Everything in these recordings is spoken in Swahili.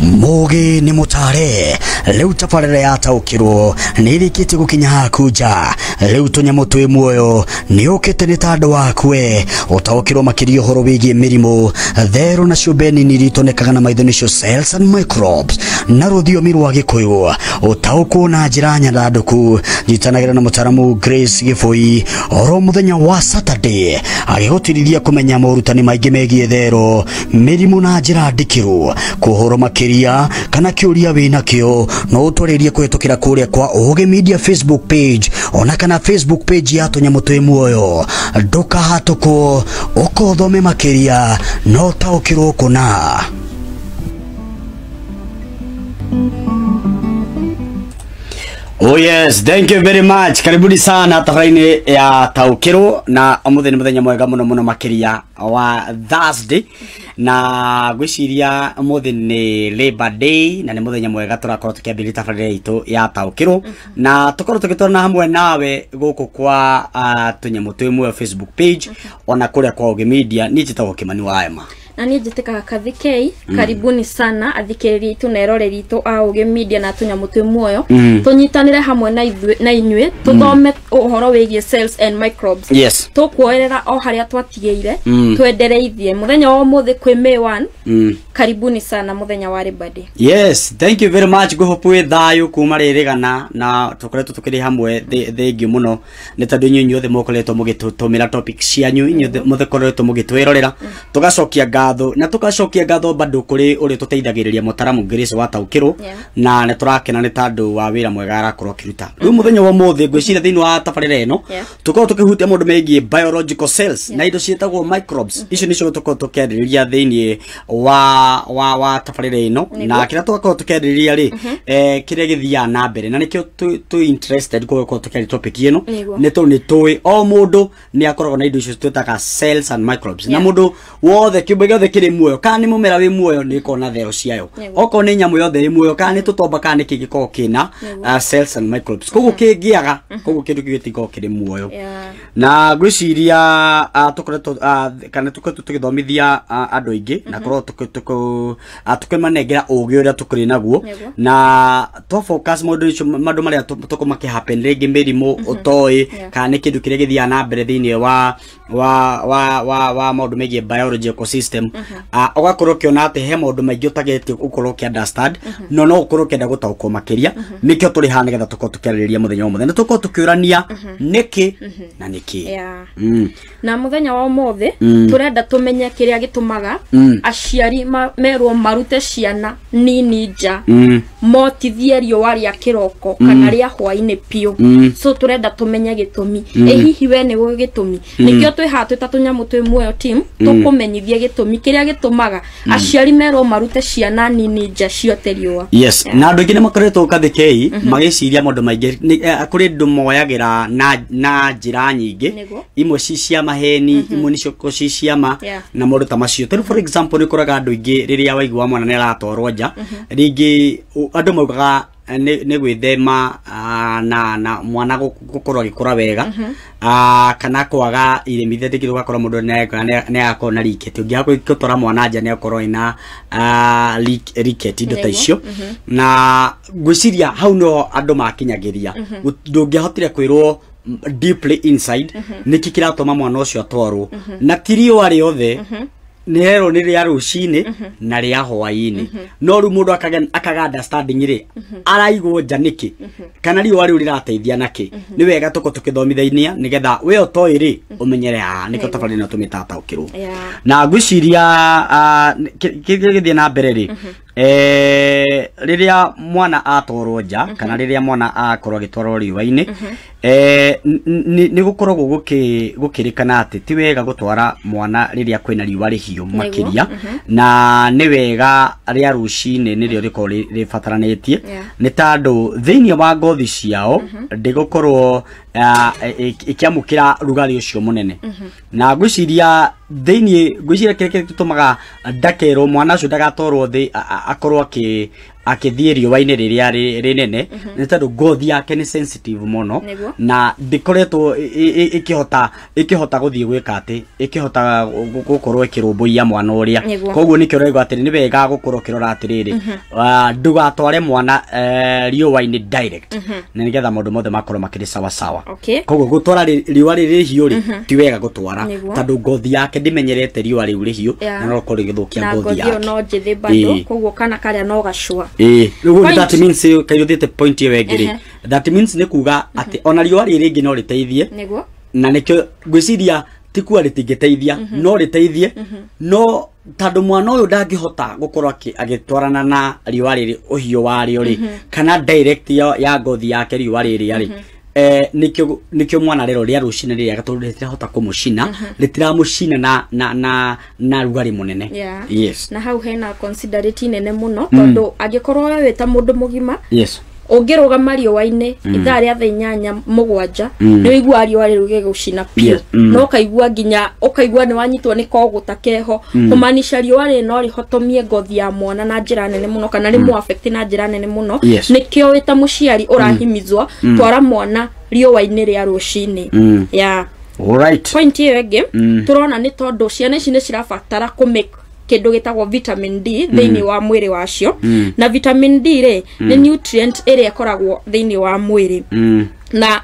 Mugi ni mutare leu tafarira ya taukirwo nirikite gukinya hakuja leu tunyamo twi muoyo ni ukite ni tando wakwe utaukirwo makirio horo wigie mirimo thero na shubeni niritonekaga na maitho nicio cells and microbes na ruthiomi rwa gikuyu utaukwo na njira nyandanduku njitanagira na mutaramu Grace Gifoi oro muthenya wa Saturday agihotithia kumenya morutani maingi megie thero mirimo na njira ndikiru kuhoro makiria kana kiuria wina kio no utwaririe kwetukira kuria kwa Oge Media Facebook page ona kana Facebook page ya Tunyamo Twi Muoyo nduka hatuko ukothome makiria no taukirwo kuna. Oh yes, thank you very much. Karibuni sana tafaraini ya taukiro na umutheni muthenya mwega muno makiria wa Thursday na gwiciria umutheni Labor Day na ni muthenya mwega turakorwo tukiambia tafarira itu ya taukiro na tukorwo tukitona hamwe nawe guku kwa Tunyamo Twi Muoyo Facebook page ona kuria kwa Oge Media ni jitagwo Kimani wa Ema. Na niĩ njĩtĩkaga Kathikei karibuni sana athikĩrĩria itu na eroreri itu a Oge Media na Tunyamo Twi Muoyo tunyitanire hamwe na inyuĩ tuthome uhoro wigie cells and microbes. Yes. Tukuoerera o haria twatigeire twendereithie muthenya wa umuthi kwi May 1 karibuni sana muthenya wa Labor Day. Yes, thank you very much. Go hope with thayu kuma ririgana na tukoretwo tukiri hamwe thengiũ muno nĩ tondũ inyuĩ othe mukoretwo mugitutumira topics cianyu inyuĩ mukoretwo mugitwirorera tugacokia na tukacokia ngatho bado kuri uri tuteithagiriria mutaramu Grace wa taukiro na ne turakena ni tandu wa wira mwega arakorwo kiruta riu muthenya wa muthi ngwicira thiini wa tafarira eno tukorwo tukihutia mundu megie biological cells na indo cietagwo microbes icio nicio tukorwo tukiaririria thiini wa tafarira eno na kira tukorwo tukiaririria ri kiria githia na mbere na nikio tu interested gukorwo tukiaririria topic eno ni tu ni tui o mundu ni akoragwo na indo icio twetaga cells and microbes na mundu wothe kiumbe gothe kiri muoyo kana ni mumera wi muoyo ni kona thero ciayo oko ni nyamu yothe ri muoyo kana ni tutomba kana ni kigiko kina cells and microbes koguo kingiaga koguo kindu kigitiko kiri muoyo na gwiciria tukoretwo kana tukoretwo tugithomithia andu aingi na korwo tukimanengera ugi uria tukuri naguo na to focus maundu maria tukumake happen ringi mirimo utoi kana ni kindu kiria githia na mbere thiini wa maundu megie biology ecosystem ugakorwo kiona ati he maundu maingi utagete ukorwo ki understand no ukorwo kienda gutaukwo makiria nikio turi hana getha tukorwo tukiaririria muthenya wa muthenya tukorwo tukiurania niki na niki na muthenya wa umuthi turenda tumenye kiria gitumaga aciari merwo marute ciana nini nja motithie riũa ria kiroko kana ria hwaini piu so turenda tumenye gitumi hihi we ni we gitumi nikio twi hatu ta Tunyamo Twi Muoyo team tukumenyithie gitumi kiria gitumaga aciari merwo marute ciana nini nja ciote riũa. Yes, na andu ingi ni makoretwo Kathikei magiciria maundu maingi kuri ndu moyagira na njira nyingi imwe cia maheni imwe nicio ciama na maundu ta macio tell for example ni kuraga andu ingi riria waigua mwana ni aratorwo nja ringi andu maugaga ne gwithema na mwana gukorwo agikura wega kana kwaga iremithia tikiru gakora mundu ne akona na riketi ungiha gutora mwana nja ne akorwo ina riketi ndo ta icio na gwiciria hau no andu makinyagiria ndungihotire kwirwo deeply inside niki kiratuma mwana ucio atwarwo na tirio ari othe nero ni ria rucini na ria hwaini no ru mundu akaga understanding ri araigwo nja niki kana riũa riu rirateithia naki ni wega tukithomithania nigetha we otoi ri umenyere niko tafarina na tumitata ukirwo na gwiciria kigithia na mbere ri riria mwana atorwo nja kana riria mwana akorwo agitwarwo riũa-ini ni gukoragwo gukirikana ati ti wega gutwara mwana riria kwina riũa rihiũ makiria na ni wega ria rucini ni rio riko ribataranitie ni tandu thiini wa ngothi ciao ndigukorwo ikiamukira rugari ucio munene na gwiciria thiini gwiciria kire tutumaga ndakero mwana ucio ndagatorwo thi akorwo akithie riũa-inĩ rĩrĩa rĩnene nĩ tondũ ngothi yake nĩ sensitive mũno na ndikoretwo ikihota guthie gwika ati ikihota gukorwo ikirumbuia mwana uria koguo nikio rego ati ni wega gukorwo kirora atiriri ndugatware mwana riũa-inĩ direct na nigetha maundu mothe makorwo makiri sawa sawa koguo gutwara riũa rĩrĩ hiũ ri ti wega gutwara tondu ngothi yake ndimenyerete riũa rĩu rĩhiũ na no korwo igithukia ngothi yake no njithi bado koguo kana karia no gacua that means kayuthite point iyo wengiri that means ni kuga ati ona riũa rĩrĩ rĩngĩ no rĩteithie na nikio ngwiciria ti kuwa rĩtingĩteithia no rĩteithie no tondu mwana uyu ndangihota gukorwo agitwarana na riũa rĩrĩ ũhiũ warĩo ri kana direct ya ngothi yake riũa rĩrĩ ri nikio mwana rero ria rucina ria gatondu ritirahota kumucina ritiramucina na rugari munene yes na hau hena considerate nene muno tondu angikorwo we ta mundu mugima yes ungirugama riũa-inĩ ithaa rĩa thaa 8-7 nĩ wĩigua riũa rĩrĩ gũcina pio no kaigua nginya ukaigua ni wanyitwo ni koguta keho kumanisha riũa rĩrĩ no rihotomie ngothi ya mwana na njĩra nene muno kana ni mu affect na njĩra nene muno nikio wita muciari urahimizwa twara mwana riũa-inĩ rĩa rũcinĩ ya alright point hiyo ege turona ni tondu ciana ici ni cirabatara kumake kindu gitagwo vitamin D thiini wa mwiri wacio na vitamin D ri ni nutrient area ikoragwo thiini wa mwiri na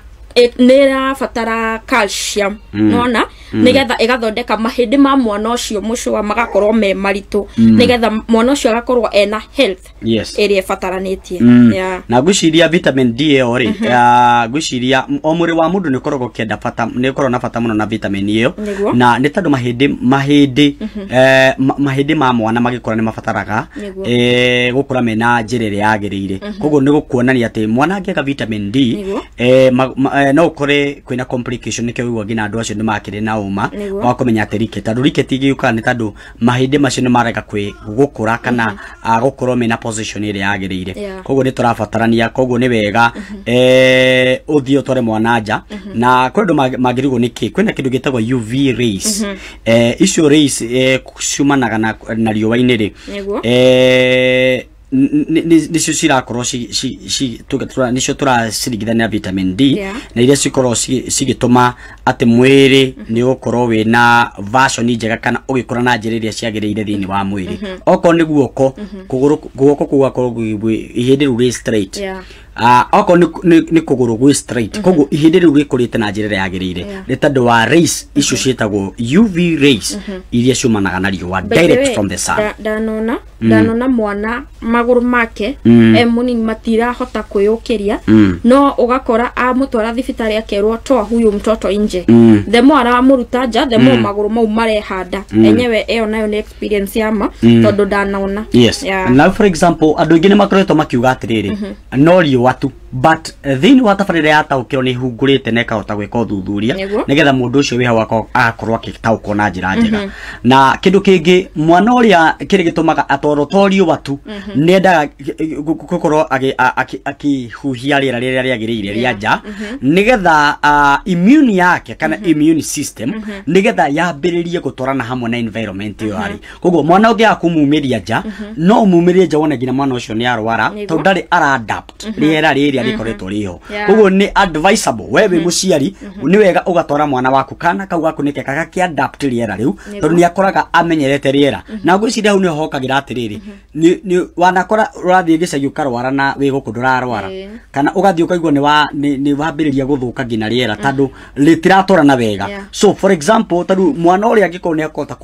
nira fatara calcium nona nigetha igathondeka mahindi ma mwana ucio mucwa magakorwo me maritu nigetha mwana ucio agakorwo ena health area fataranitie na gwiciria vitamin D iyo ri gwiciria o mwiri wa mundu ni koragwo kienda fata ni koragwo na fata muno na vitamin iyo na ni tondu mahindi ma mwana magikora ni mafataraga gukura mena njirere yagirire koguo ni gukuonania ati mwana angeka vitamin D no ukore kwina complication nikyo wigwa gina andu acio ni makire na uma wa kumenya ati rike tondu rike tigiyuka ni tondu mahindi macio ni marega gukura kana gukorwo mena position ire yagirire koguo ni turafatarania koguo ni wega uthio tore mwana nja na kwendu magirigwo niki kwina kindu gitagwo UV rays icio rays ciumanaga na riũa-inĩ ri nicio cirakorwo nicio turacirigithania vitamin D na iria cikorwo cigituma ati mwiri ni ukorwo wina version njega kana ugikura na njĩra iria ciagĩrĩire thiini wa mwiri oko ni guoko guoko kugakorwo ihindi rĩu rĩ straight oko ni kuguru gwi straight koguo ihindi rĩu rĩkũrĩte na njĩra yagĩrĩire nĩ tondũ wa rays icio ciĩtagwo UV rays iria ciumanaga na riũa direct from the sun ndanona mwana maguru make munini matirahota kwĩyũkĩria no ugakora amutwara thibitari akerwo toa huyu mtoto nje themo aramuruta nja themo maguru mau marehanda enyewe eo nayo ni experience yama tondu ndanaona now for example andu ingĩ nĩ makoretwo makiuga atiriri no riũa tu but thiini wa tabarĩra ya taũkĩrwo nĩ hungurĩte na ĩkahota gwĩka ũthuthuria nĩgetha mũndũ ũcio wĩ hau agakorwo akĩtaũkwo na njĩra njega na kĩndũ kĩngĩ mwana ũrĩa kĩrĩ gĩtũmaga atoro to riũa tu nĩendaga gũkorwo akĩhuhia rĩera rĩrĩa rĩagĩrĩire rĩa nja nĩgetha immune yake kana immune system nĩgetha yambĩrĩrie gũtwarana hamwe na environment ĩyo arĩ koguo mwana ũngĩaga kũmumĩria nja no umumĩrie nja wone nginya mwana ũcio nĩ arwara tondũ ndarĩ adapt rĩera rĩrĩa rĩkoretwo rĩho koguo nĩ advisable wewe mũciari nĩ wega ũgatwara mwana waku kana kau gaku nĩke gagakĩadapt rĩera rĩu tondũ nĩ akoraga amenyerete rĩera na ngwĩciria hau nĩho hokagĩra atĩrĩrĩ nĩ wanakora ũrathiĩ gĩcagi ũkarwara na wĩ gũkũ ndũrarwara kana ũgathiĩ ũkaigua nĩ wambĩrĩria gũthũka nginya rĩera tondũ rĩtiratwarana wega so for example tondũ mwana ũrĩa angĩkorwo nĩ akũhota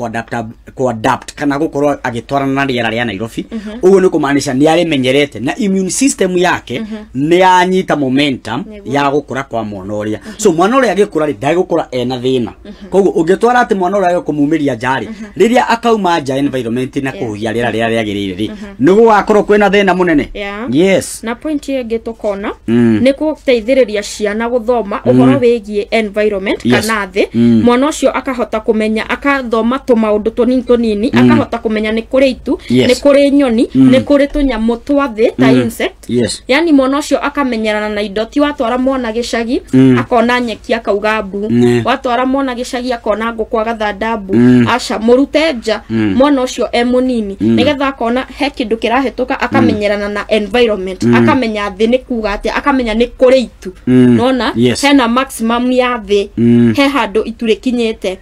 kũadapt kana gũkorwo agĩtwarana na rĩera rĩa Nairobi ũguo nĩ kũmaanisha nĩ arĩmenyerete na immune system yake nĩ yanyita momentum ya gũkũra kwa mwana ũrĩa so mwana ũrĩa agĩkũra ndagĩkũra ena thĩna koguo ũngĩtwara atĩ mwana ũrĩa agĩkũmumĩria njarĩ rĩrĩa akauma nja environment na kũhuhia rĩera rĩrĩa rĩagĩrĩire rĩ nĩ gũgakorwo kwĩna thĩna mũnene yes na point ĩngĩ tũkona nĩ gũteithĩrĩria ciana gũthoma ũhoro wĩgiĩ environment kana thĩ mwana ũcio akahota kũmenya akathoma tũmaũndũ tũnini akahota kũmenya nĩ kũrĩ itu nĩ kũrĩ nyoni nĩ kũrĩ tũnyamũ twa thĩ ta insect yani mwana ũcio akamenyerana na indo ti watwara mwana gicagi akona nyeki akauga mbu watwara mwana gicagi akona ngũkũ agathanda mbu aca mũrute nja mwana ũcio munini nigetha akona he kindu kirahituka akamenyerana na environment akamenya thĩ nĩ kuga atĩ akamenya nĩ kũrĩ itu nona hena maximum ya thĩ he handũ itu rĩkinyĩte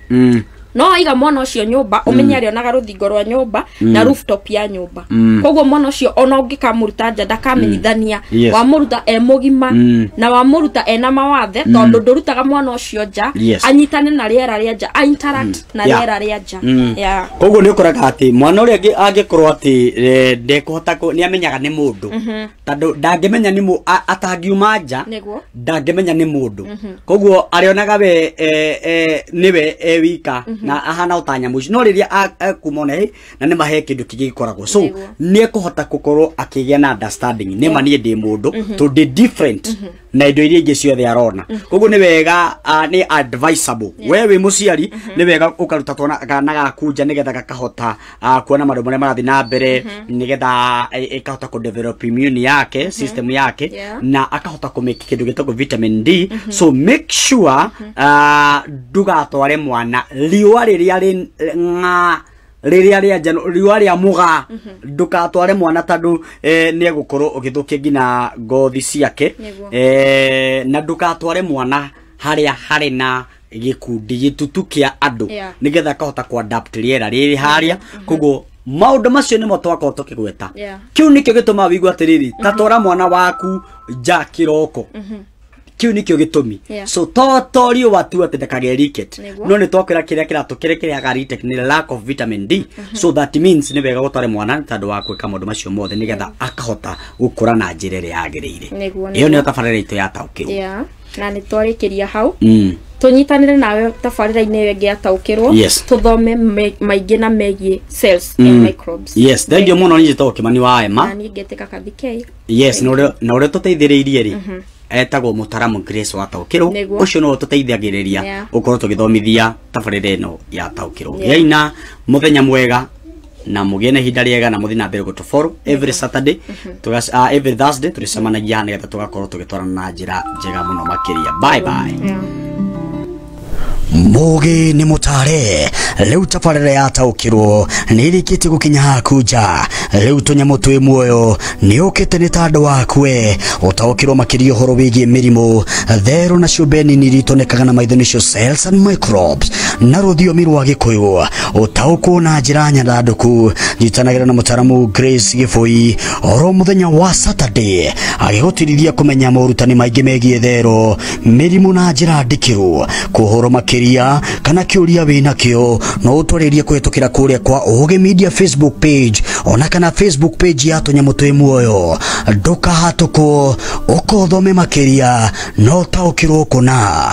no iga mwana ucio nyumba umenya ari onaga ruthingo rwa nyumba na rooftop ya nyumba koguo mwana ucio ona ungikamuruta nja ndakamenyithania wa muruta mugima na wa muruta ena mawathe tondu ndurutaga mwana ucio nja anyitane na riera ria nja interact na riera ria nja koguo ni ukoraga ati mwana uri angikorwo ati ndekuhota ni amenyaga ni mundu tondu ndangimenya ni mu atangiuma nja ndangimenya ni mundu koguo arionaga we niwe wika na ahana utanya muci no riria akumone na ne mahe kindu kigikoragwo so nie kuhota gukorwo akigia na understanding ne manie ndi mundu to the different na indo iria ingi ciothe arona koguo ni wega ni advisable wewe muciari ni wega ukaruta twana kana gakunja nigetha gakahota kuona maundu maria marathi na mbere nigetha ikahota ku develop immune yake system yake na akahota ku make kindu gitagwo vitamin D so make sure ndugatware mwana riwa riria riria njano riwa ria muga ndukatware mwana tandu ni egukorwo ugithukia ngina ngothi ciake na ndukatware mwana haria hari na gikundi gitutu kia andu nigetha akahota ku adapt riera riri haria koguo maundu macio nimo twako tukigweta kiu nikyo gituma wigwa atiriri tatwara mwana waku nja kiroko kiu nikyo gitumi so totorio watu atendekage ricket no ni twakwira kiria kiratukirekerea gari ni lack of vitamin D so that means ni wega gutware mwana tandu wa kwika maundu macio mothe nigetha akahota gukura na njira ria yagiriire iyo ni tabarira itu ya taukirwo na ni twarikiria hau tunyitanire nawe tabarira-ini iyo ingi yataukirwo tuthome maingi na megie cells and microbes thank you muno ni Kimani wa Emma na ni ngetika kathike na ure tuteithiriirie ri etagwo mutaramu Grace wa taukirwo ucio no tuteithagiriria ukorwo tugithomithia tabarira ino ya taukirwo yaina muthenya mwega na mugene hinda riega na muthina mbere gutu follow every Saturday every Thursday turisemanagia nigetha tugakorwo tugitwarana na njira njega muno makiria bye bye Mugi ni mutare leu tabarira ya taukirwo ni rikiti gukinya hakuja leu tunyamu twi muoyo ni ukite ni tandu wakwe utaukirwo makirio horo wigie mirimo thero na shubeni ni ritonekaga na maitho nicio cells and microbes na ruthiomi rwa gikuyu utaukwo na njira nyandanduku njitanagira na mutaramu Grace Giboi oro muthenya wa Saturday agigutiriria kumenya morutani maingi megie thero mirimo na njira ndikiru kuhoro makiria kana kiuria wina kio no utwaririe kwetukira kuria kwa Uge Media Facebook page ona kana Facebook page ya tunyamu twi muoyo nduka hatuko ukothome makiria no taukirwo kuna